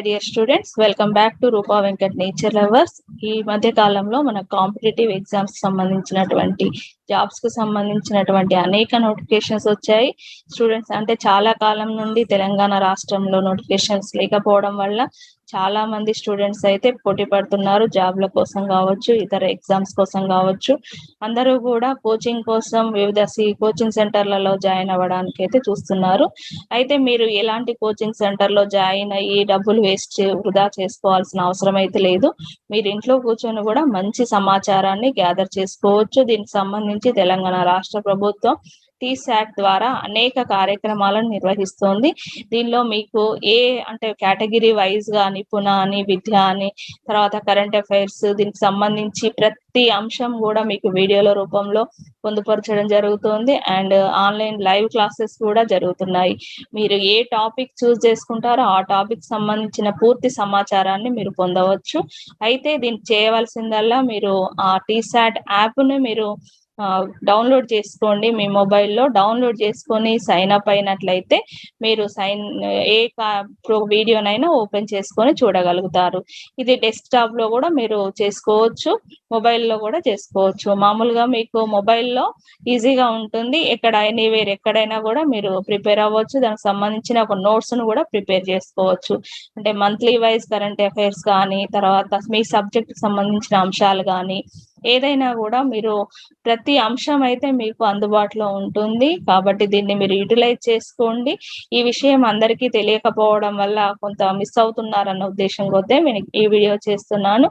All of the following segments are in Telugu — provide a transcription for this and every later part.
Dear students, welcome back to Rupa Venkat nature lovers. ఈ మధ్య కాలంలో మన కాంపిటేటివ్ ఎగ్జామ్స్ సంబంధించినటువంటి జాబ్స్ కు సంబంధించినటువంటి అనేక నోటిఫికేషన్స్ వచ్చాయి. స్టూడెంట్స్ అంటే చాలా కాలం నుండి తెలంగాణ రాష్ట్రంలో నోటిఫికేషన్స్ లేకపోవడం వల్ల చాలా మంది స్టూడెంట్స్ అయితే పోటీ పడుతున్నారు. జాబ్ల కోసం కావచ్చు, ఇతర ఎగ్జామ్స్ కోసం కావచ్చు. అందరూ కూడా కోచింగ్ కోసం వివిధ కోచింగ్ సెంటర్లలో జాయిన్ అవ్వడానికి అయితే చూస్తున్నారు. అయితే మీరు ఎలాంటి కోచింగ్ సెంటర్ లో జాయిన్ అయ్యి డబ్బులు వేస్ట్ వృధా చేసుకోవాల్సిన అవసరం అయితే లేదు. మీరు ఇంట్లో కూర్చొని కూడా మంచి సమాచారాన్ని గ్యాదర్ చేసుకోవచ్చు. దీనికి సంబంధించి తెలంగాణ రాష్ట్ర ప్రభుత్వం TSAT ద్వారా అనేక కార్యక్రమాలను నిర్వహిస్తోంది. దీనిలో మీకు అంటే కేటగిరీ వైజ్ గా నిపుణ అని, విద్య అని, తర్వాత కరెంట్ అఫైర్స్, దీనికి సంబంధించి ప్రతి అంశం కూడా మీకు వీడియోల రూపంలో పొందుపరచడం జరుగుతుంది. అండ్ ఆన్లైన్ లైవ్ క్లాసెస్ కూడా జరుగుతున్నాయి. మీరు ఏ టాపిక్ చూస్ చేసుకుంటారో ఆ టాపిక్ సంబంధించిన పూర్తి సమాచారాన్ని మీరు పొందవచ్చు. అయితే దీనికి చేయవలసిందల్లా మీరు ఆ TSAT యాప్ ని మీరు డౌన్లోడ్ చేసుకోండి. మీ మొబైల్లో డౌన్లోడ్ చేసుకొని సైన్ అప్ అయినట్లయితే మీరు వీడియోనైనా ఓపెన్ చేసుకొని చూడగలుగుతారు. ఇది డెస్క్టాప్ లో కూడా మీరు చేసుకోవచ్చు, మొబైల్లో కూడా చేసుకోవచ్చు. మామూలుగా మీకు మొబైల్లో ఈజీగా ఉంటుంది. ఎక్కడైనా కూడా మీరు ప్రిపేర్ అవ్వచ్చు. దానికి సంబంధించిన ఒక నోట్స్ ను కూడా ప్రిపేర్ చేసుకోవచ్చు. అంటే మంత్లీ వైజ్ కరెంట్ అఫైర్స్ కానీ, తర్వాత మీ సబ్జెక్ట్ సంబంధించిన అంశాలు కానీ, ఏదైనా కూడా మీరు ప్రతి అంశం అయితే మీకు అందుబాటులో ఉంటుంది. కాబట్టి దీన్ని మీరు యూటిలైజ్ చేసుకోండి. ఈ విషయం అందరికీ తెలియకపోవడం వల్ల కొంత మిస్ అవుతున్నారన్న ఉద్దేశం కొద్దీ నేను ఈ వీడియో చేస్తున్నాను.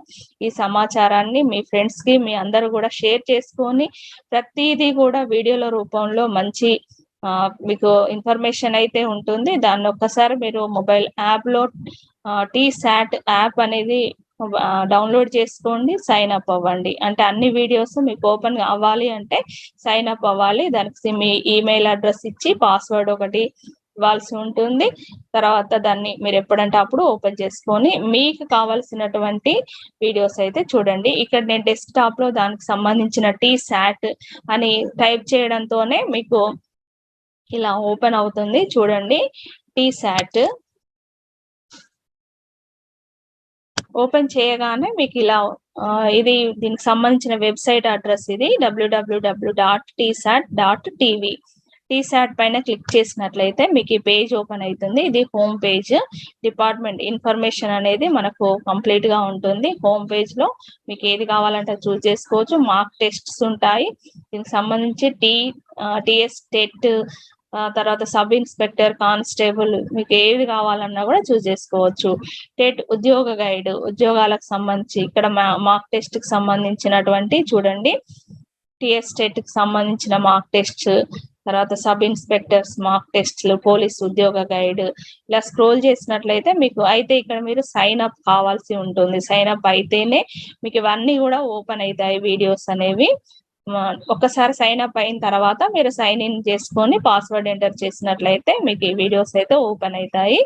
ఈ సమాచారాన్ని మీ ఫ్రెండ్స్ కి మీ అందరూ కూడా షేర్ చేసుకొని ప్రతిదీ కూడా వీడియోల రూపంలో మంచి మీకు ఇన్ఫర్మేషన్ అయితే ఉంటుంది. దాన్ని ఒక్కసారి మీరు మొబైల్ యాప్ లో TSAT యాప్ అనేది డౌన్లోడ్ చేసుకోండి, సైన్ అప్ అవ్వండి. అంటే అన్ని వీడియోస్ మీకు ఓపెన్ అవ్వాలి అంటే సైన్ అప్ అవ్వాలి. దానికి మీ ఈమెయిల్ అడ్రస్ ఇచ్చి పాస్వర్డ్ ఒకటి ఇవ్వాల్సి ఉంటుంది. తర్వాత దాన్ని మీరు ఎప్పుడంటే అప్పుడు ఓపెన్ చేసుకొని మీకు కావాల్సినటువంటి వీడియోస్ అయితే చూడండి. ఇక్కడ నేను డెస్క్టాప్ లో దానికి సంబంధించిన TSAT అని టైప్ చేయడంతోనే మీకు ఇలా ఓపెన్ అవుతుంది. చూడండి, TSAT ఓపెన్ చేయగానే మీకు ఇలా దీనికి సంబంధించిన వెబ్సైట్ అడ్రస్ ఇది www.tsat.tv. TSAT పైన క్లిక్ చేసినట్లయితే మీకు ఈ పేజ్ ఓపెన్ అవుతుంది. ఇది హోమ్ పేజ్. డిపార్ట్మెంట్ ఇన్ఫర్మేషన్ అనేది మనకు కంప్లీట్ గా ఉంటుంది. హోమ్ పేజ్ లో మీకు ఏది కావాలంటే చూస్ చేసుకోవచ్చు. మార్క్ టెస్ట్స్ ఉంటాయి. దీనికి సంబంధించి TSAT తర్వాత సబ్ ఇన్స్పెక్టర్, కానిస్టేబుల్, మీకు ఏది కావాలన్నా కూడా చూస్ చేసుకోవచ్చు. టెట్ ఉద్యోగ గైడ్, ఉద్యోగాలకు సంబంధించి ఇక్కడ మార్క్ టెస్ట్ కి సంబంధించినటువంటి చూడండి, TSAT కి సంబంధించిన మార్క్ టెస్ట్, తర్వాత సబ్ ఇన్స్పెక్టర్స్ మార్క్ టెస్ట్లు, పోలీస్ ఉద్యోగ గైడ్. ఇలా స్క్రోల్ చేసినట్లయితే మీకు అయితే ఇక్కడ మీరు సైన్ అప్ కావాల్సి ఉంటుంది. సైన్ అప్ అయితేనే మీకు ఇవన్నీ కూడా ఓపెన్ అవుతాయి వీడియోస్ అనేవి. ఒక్కసారి సైన్ అప్ అయిన తర్వాత మీరు సైన్ ఇన్ చేసుకొని పాస్వర్డ్ ఎంటర్ చేసినట్లయితే మీకు ఈ వీడియోస్ అయితే ఓపెన్ అవుతాయి.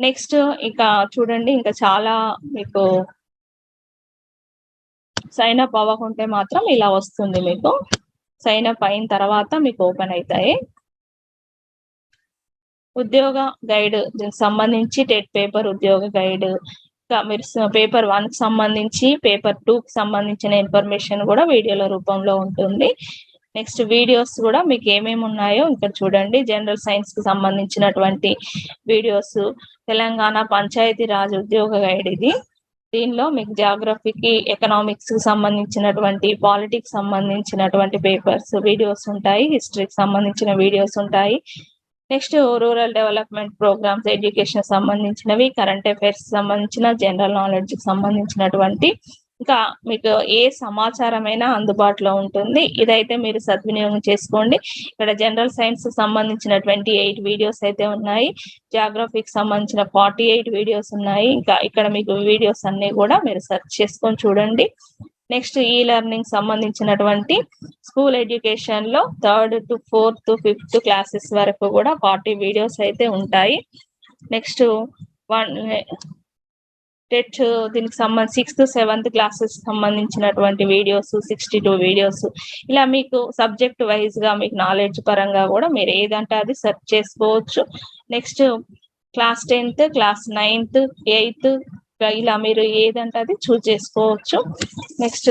నెక్స్ట్ ఇంకా చూడండి, ఇంకా చాలా మీకు సైన్ అప్ అవ్వకుంటే మాత్రం ఇలా వస్తుంది. మీకు సైన్ అప్ అయిన తర్వాత మీకు ఓపెన్ అవుతాయి. ఉద్యోగ గైడ్, దీనికి సంబంధించి టెట్ పేపర్ ఉద్యోగ గైడ్, మీరు పేపర్ 1 కి సంబంధించి, పేపర్ 2 కి సంబంధించిన ఇన్ఫర్మేషన్ కూడా వీడియోల రూపంలో ఉంటుంది. నెక్స్ట్ వీడియోస్ కూడా మీకు ఏమేమి ఉన్నాయో ఇక్కడ చూడండి. జనరల్ సైన్స్ కి సంబంధించినటువంటి వీడియోస్, తెలంగాణ పంచాయతీ రాజ్ ఉద్యోగ గైడ్ ఇది. దీనిలో మీకు జాగ్రఫీకి, ఎకనామిక్స్ కి సంబంధించినటువంటి, పాలిటిక్స్ సంబంధించినటువంటి పేపర్స్ వీడియోస్ ఉంటాయి. హిస్టరీకి సంబంధించిన వీడియోస్ ఉంటాయి. Next rural development programmes, education సంబంధించినవి, కరెంట్ అఫైర్స్ సంబంధించిన, జనరల్ నాలెడ్జ్ కి సంబంధించినటువంటి, ఇంకా మీకు ఏ సమాచారమైనా అందుబాటులో ఉంటుంది. ఇదైతే మీరు సద్వినియోగం చేసుకోండి. ఇక్కడ జనరల్ సైన్స్ సంబంధించిన 28 వీడియోస్ అయితే ఉన్నాయి. జాగ్రఫీకి సంబంధించిన 48 వీడియోస్ ఉన్నాయి. ఇంకా ఇక్కడ మీకు వీడియోస్ అన్ని కూడా మీరు సెర్చ్ చేసుకొని చూడండి. నెక్స్ట్ ఈ లెర్నింగ్ సంబంధించినటువంటి స్కూల్ ఎడ్యుకేషన్ లో 3rd to 4th to 5th classes వరకు కూడా 40 వీడియోస్ అయితే ఉంటాయి. నెక్స్ట్ టెట్ దీనికి సంబంధించి 6th, 7th క్లాసెస్ సంబంధించినటువంటి వీడియోస్ 62 వీడియోస్. ఇలా మీకు సబ్జెక్ట్ వైజ్ గా మీకు నాలెడ్జ్ పరంగా కూడా మీరు ఏదంటే అది సెర్చ్ చేసుకోవచ్చు. Next class 10th, class 9th, 8th ఇలా మీరు ఏదంటే అది చూస్ చేసుకోవచ్చు. నెక్స్ట్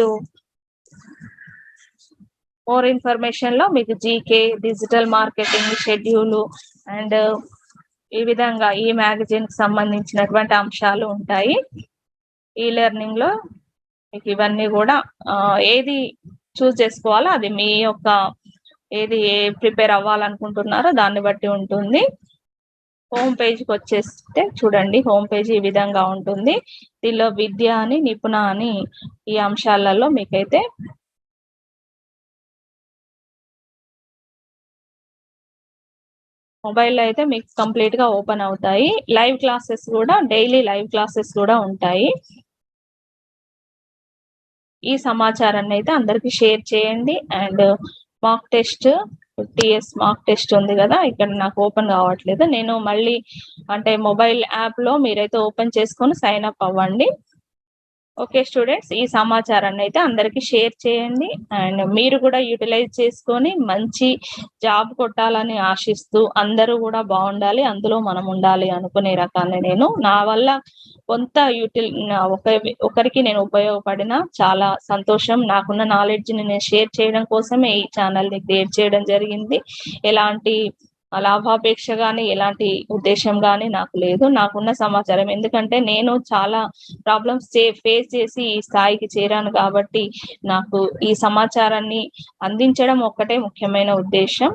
మోర్ ఇన్ఫర్మేషన్ లో మీకు GK, digital marketing, schedule and ఈ విధంగా ఈ మ్యాగజైన్ కి సంబంధించినటువంటి అంశాలు ఉంటాయి. ఈ లెర్నింగ్ లో మీకు ఇవన్నీ కూడా ఏది చూస్ చేసుకోవాలో అది మీ యొక్క ఏది ప్రిపేర్ అవ్వాలనుకుంటున్నారో దాన్ని బట్టి ఉంటుంది. హోమ్ పేజ్కి వచ్చేస్తే చూడండి, హోమ్ పేజ్ ఈ విధంగా ఉంటుంది. దీనిలో విద్య అని, నిపుణ అని ఈ అంశాలలో మీకైతే మొబైల్లో అయితే మీకు కంప్లీట్ గా ఓపెన్ అవుతాయి. లైవ్ క్లాసెస్ కూడా, డైలీ లైవ్ క్లాసెస్ కూడా ఉంటాయి. ఈ సమాచారాన్ని అయితే అందరికి షేర్ చేయండి. And mock test, TS mock test ఉంది కదా, ఇక్కడ నాకు ఓపెన్ కావట్లేదు. నేను మళ్ళీ అంటే మొబైల్ యాప్ లో మీరైతే ఓపెన్ చేసుకొని సైన్ అప్ అవ్వండి. ఓకే స్టూడెంట్స్, ఈ సమాచారాన్ని అయితే అందరికి షేర్ చేయండి. అండ్ మీరు కూడా యూటిలైజ్ చేసుకొని మంచి జాబ్ కొట్టాలని ఆశిస్తూ అందరూ కూడా బాగుండాలి, అందులో మనం ఉండాలి అనుకునే రకాన్ని నేను. నా వల్ల కొంత ఒకరికి నేను ఉపయోగపడిన చాలా సంతోషం. నాకున్న నాలెడ్జ్ ని నేను షేర్ చేయడం కోసమే ఈ ఛానల్ ని క్రియేట్ చేయడం జరిగింది. ఎలాంటి లాభాపేక్ష గానీ ఎలాంటి ఉద్దేశం గానీ నాకు లేదు. నాకున్న సమాచారం, ఎందుకంటే నేను చాలా ప్రాబ్లమ్స్ ఫేస్ చేసి ఈ స్థాయికి చేరాను కాబట్టి నాకు ఈ సమాచారాన్ని అందించడం ఒక్కటే ముఖ్యమైన ఉద్దేశం.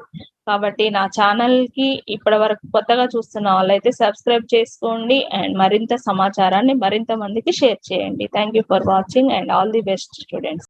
కాబట్టి నా ఛానల్ కి ఇప్పటి వరకు కొత్తగా చూస్తున్న వాళ్ళైతే సబ్స్క్రైబ్ చేసుకోండి అండ్ మరింత సమాచారాన్ని మరింత మందికి షేర్ చేయండి. Thank you for watching and all the best students.